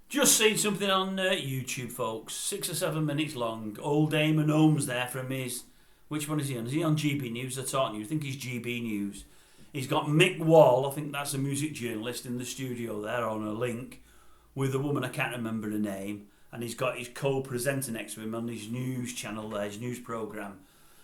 Just seen something on YouTube, folks. 6 or 7 minutes long. Old EAMON HOLMES there from his... Which one is he on? Is he on GB News or Talk News? I think he's GB News. He's got Mick Wall, I think that's a music journalist, in the studio there on a link with a woman, I can't remember her name. And he's got his co-presenter next to him on his news channel there, his news programme.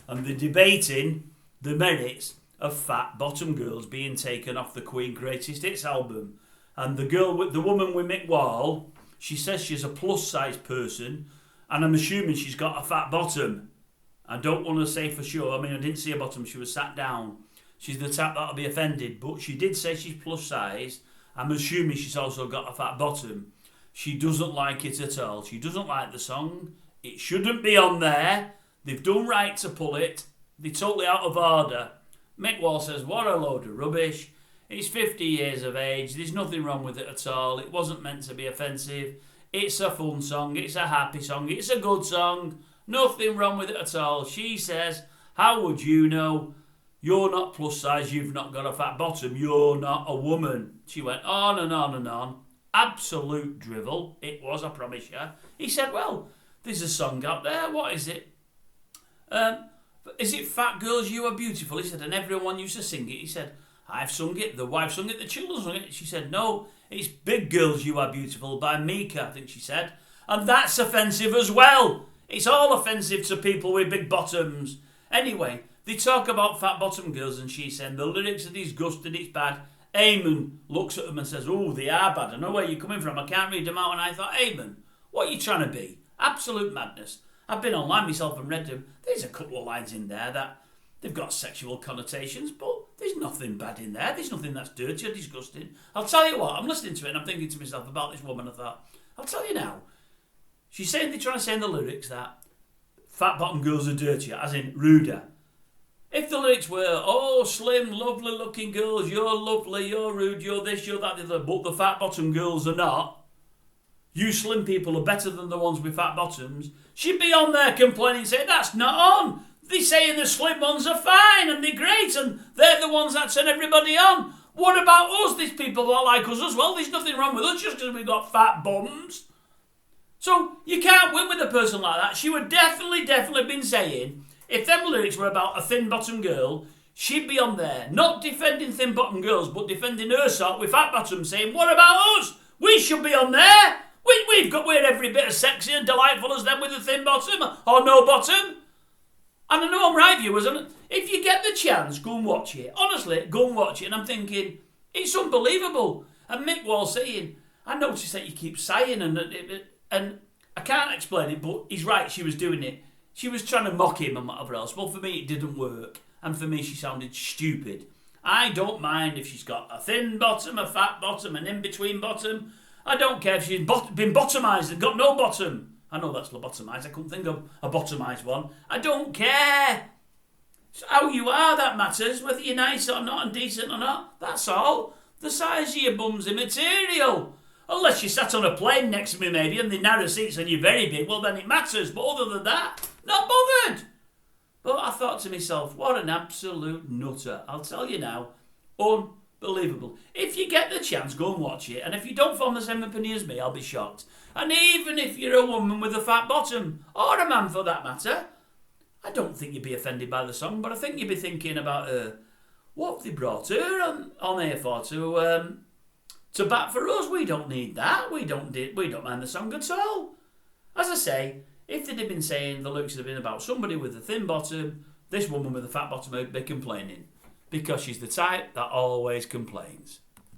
And they're debating the merits of Fat Bottom Girls being taken off the Queen Greatest Hits album. And the woman with Mick Wall, she says she's a plus size person, and I'm assuming she's got a fat bottom. I don't want to say for sure. I mean, I didn't see her bottom. She was sat down. She's the type that'll be offended, but she did say she's plus size. I'm assuming she's also got a fat bottom. She doesn't like it at all. She doesn't like the song. It shouldn't be on there. They've done right to pull it. They're totally out of order. Mick Wall says, what a load of rubbish. It's 50 years of age. There's nothing wrong with it at all. It wasn't meant to be offensive. It's a fun song. It's a happy song. It's a good song. Nothing wrong with it at all. She says, how would you know? You're not plus size. You've not got a fat bottom. You're not a woman. She went on and on and on. Absolute drivel. It was, I promise you. He said, well, there's a song out there. What is it? Is it Fat Girls You Are Beautiful? He said, and everyone used to sing it. He said, I've sung it, the wife sung it, the children sung it. She said, no, it's Big Girls You Are Beautiful by Mika, I think she said. And that's offensive as well. It's all offensive to people with big bottoms. Anyway, they talk about fat bottom girls and she said, the lyrics are disgusting, it's bad. EAMON looks at them and says, oh, they are bad. I know where you're coming from. I can't read them out. And I thought, EAMON, what are you trying to be? Absolute madness. I've been online myself and read them. There's a couple of lines in there that they've got sexual connotations, but there's nothing bad in there. There's nothing that's dirty or disgusting. I'll tell you what, I'm listening to it and I'm thinking to myself about this woman. I thought, I'll tell you now. She's saying, they're trying to say in the lyrics that fat bottom girls are dirtier, as in ruder. If the lyrics were, oh, slim, lovely looking girls, you're lovely, you're rude, you're this, you're that, but the fat bottom girls are not. You slim people are better than the ones with fat bottoms. She'd be on there complaining, saying, that's not on. They're saying the slim ones are fine and they're great and they're the ones that turn everybody on. What about us? There's people that like us as well. There's nothing wrong with us just because we've got fat bums. So you can't win with a person like that. She would definitely been saying, if them lyrics were about a thin bottom girl, she'd be on there, not defending thin bottom girls, but defending her sort with fat bottoms, saying, what about us? We should be on there. We're every bit as sexy and delightful as them with a thin bottom or no bottom. And I know I'm right, viewers, and if you get the chance, go and watch it. Honestly, go and watch it. And I'm thinking, it's unbelievable. And Mick Wall saying, I noticed that you keep sighing, and I can't explain it, but he's right, she was doing it. She was trying to mock him and whatever else. Well, for me, it didn't work. And for me, she sounded stupid. I don't mind if she's got a thin bottom, a fat bottom, an in-between bottom. I don't care if she's been bottomised and got no bottom. I know that's lobotomised. I couldn't think of a bottomised one. I don't care. It's how you are that matters, whether you're nice or not and decent or not. That's all. The size of your bum's immaterial. Unless you sat on a plane next to me maybe and the narrow seats and you're very big, well then it matters. But other than that, not bothered. But I thought to myself, what an absolute nutter. I'll tell you now, unbelievable. If you get the chance, go and watch it. And if you don't form the same opinion as me, I'll be shocked. And even if you're a woman with a fat bottom, or a man for that matter, I don't think you'd be offended by the song, but I think you'd be thinking about what have they brought her on here for? To bat for us. We don't need that. We don't mind the song at all. As I say, if they'd have been saying the lyrics had been about somebody with a thin bottom, this woman with a fat bottom would be complaining. Because she's the type that always complains.